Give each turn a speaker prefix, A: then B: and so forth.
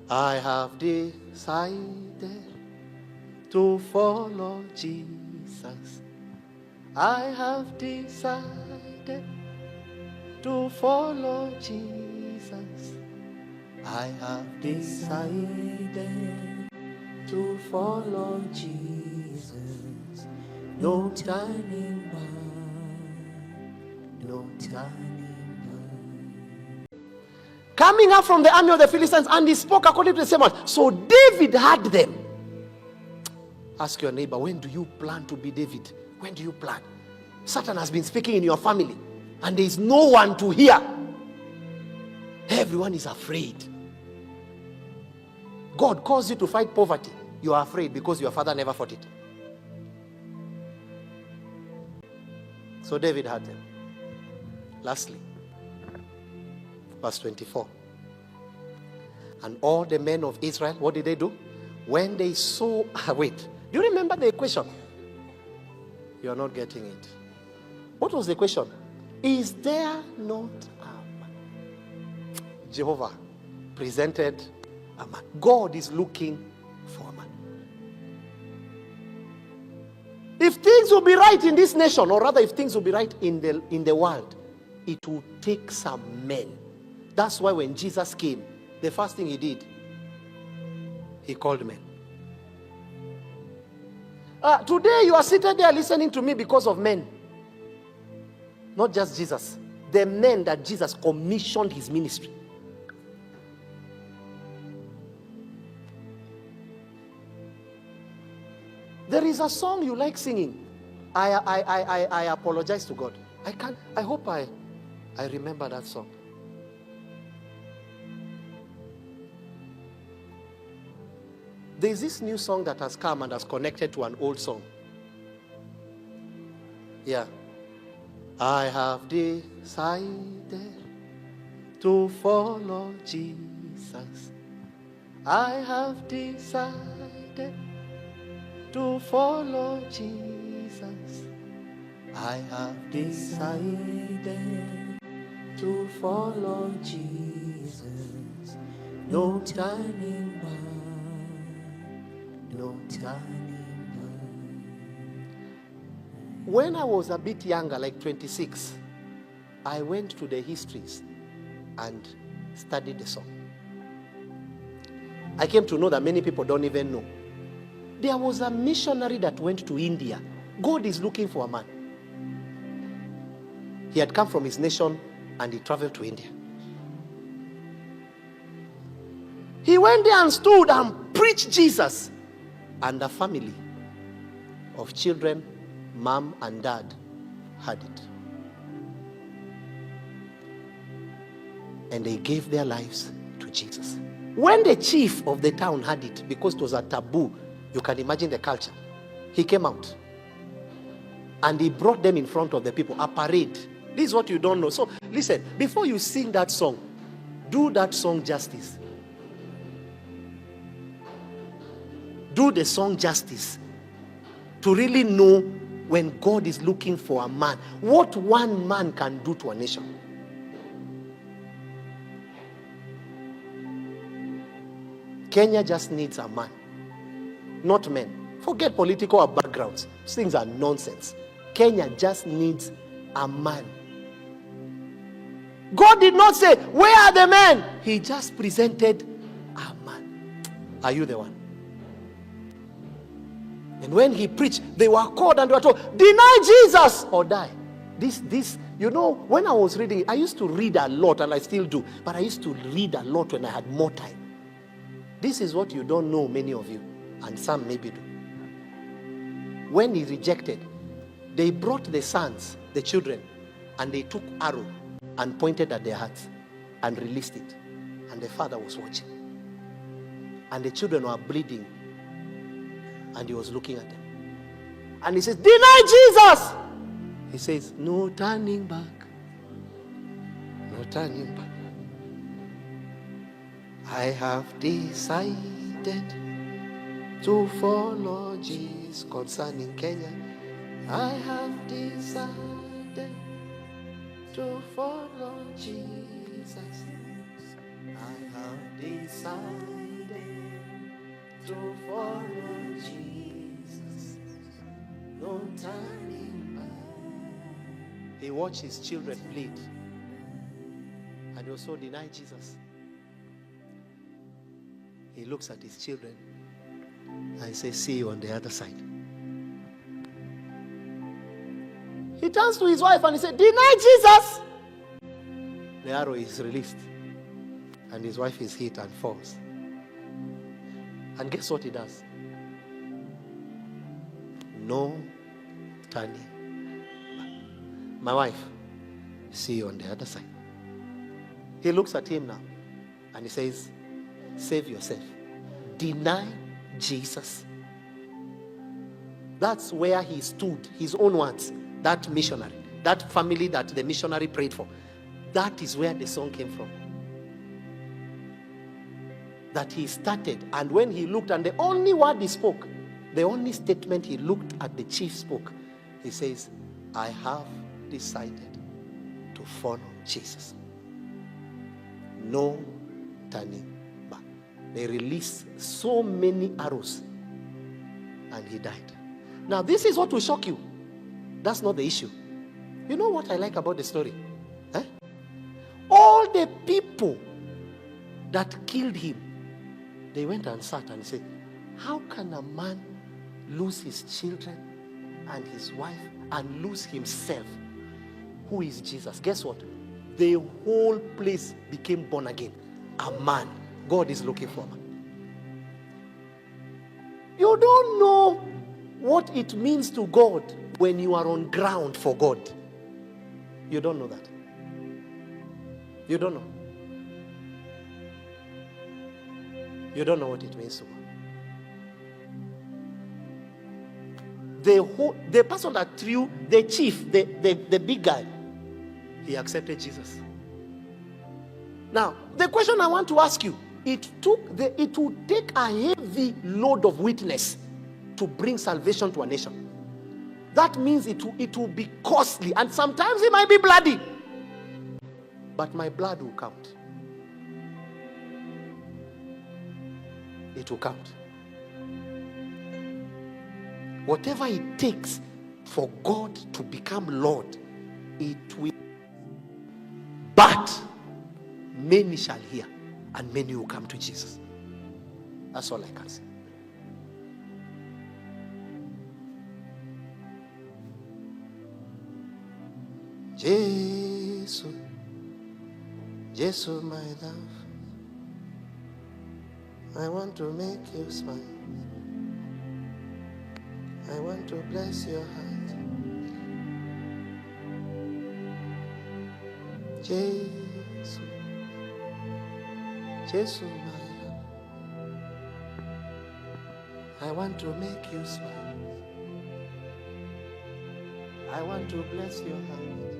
A: I have decided to follow Jesus. I have decided to follow Jesus. I have decided to follow Jesus. No turning back, no turning back. Coming up from the army of the Philistines, and he spoke according to the same word. So David had them. Ask your neighbor, when do you plan to be David? When do you plan? Satan has been speaking in your family, and there is no one to hear. Everyone is afraid. God calls you to fight poverty. You are afraid because your father never fought it. So David had them. Lastly, verse 24. And all the men of Israel, what did they do? When they saw, wait, do you remember the equation? You are not getting it. What was the question? Is there not a man? Jehovah presented a man. God is looking for a man. If things will be right in this nation, or rather if things will be right in the world, it will take some men. That's why when Jesus came, the first thing he did, he called men. Today you are seated there listening to me because of men. Not just Jesus. The men that Jesus commissioned his ministry. There is a song you like singing. I apologize to God. I hope I remember that song. There's this new song that has come and has connected to an old song. Yeah. I have decided to follow Jesus. I have decided to follow Jesus. I have decided to follow Jesus. No turning back. No turning back. When I was a bit younger, like 26, I went to the histories and studied the song. I came to know that many people don't even know. There was a missionary that went to India. God is looking for a man. He had come from his nation and he traveled to India. He went there and stood and preached Jesus. And a family of children, mom and dad, had it. And they gave their lives to Jesus. When the chief of the town had it, because it was a taboo, you can imagine the culture, he came out. And he brought them in front of the people, a parade. This is what you don't know. So listen, before you sing that song, do that song justice. Do the song justice to really know when God is looking for a man, what one man can do to a nation. Kenya just needs a man, not men. Forget political backgrounds. These things are nonsense. Kenya just needs a man. God did not say, where are the men? He just presented a man. Are you the one? And when he preached, they were called and they were told, deny Jesus or die. This, you know, when I was reading, I used to read a lot, and I still do, but I used to read a lot when I had more time. This is what you don't know, many of you, and some maybe do. When he rejected, they brought the sons, the children, and they took arrow and pointed at their hearts and released it. And the father was watching. And the children were bleeding. And he was looking at them. And he says, deny Jesus! He says, no turning back. No turning back. I have decided to follow Jesus concerning Kenya. I have decided to follow Jesus. I have decided no turning back. He watched his children bleed, and he also denied Jesus. He looks at his children and says, see you on the other side. He turns to his wife and he said, deny Jesus. The arrow is released, and his wife is hit and falls. And guess what he does? No turning back. My wife, see you on the other side. He looks at him now and he says, save yourself. Deny Jesus. That's where he stood, his own words. That missionary, that family that the missionary prayed for. That is where the song came from. That he started, and when he looked, and the only word he spoke, the only statement he looked at the chief spoke, he says, I have decided to follow Jesus. No turning back. They released so many arrows, and he died. Now, this is what will shock you. That's not the issue. You know what I like about the story? All the people that killed him, they went and sat and said, how can a man lose his children and his wife and lose himself? Who is Jesus? Guess what? The whole place became born again. A man. God is looking for a man. You don't know what it means to God when you are on ground for God. You don't know that. You don't know. You don't know what it means to God. The person that threw, the chief, the big guy, he accepted Jesus. Now, the question I want to ask you, it would take a heavy load of witness to bring salvation to a nation. That means it will be costly, and sometimes it might be bloody. But my blood will count. It will count. Whatever it takes for God to become Lord, it will. But many shall hear, and many will come to Jesus. That's all I can say. Jesus, Jesus, my love, I want to make you smile. I want to bless your heart. Jesus, Jesus, my love, I want to make you smile. I want to bless your heart.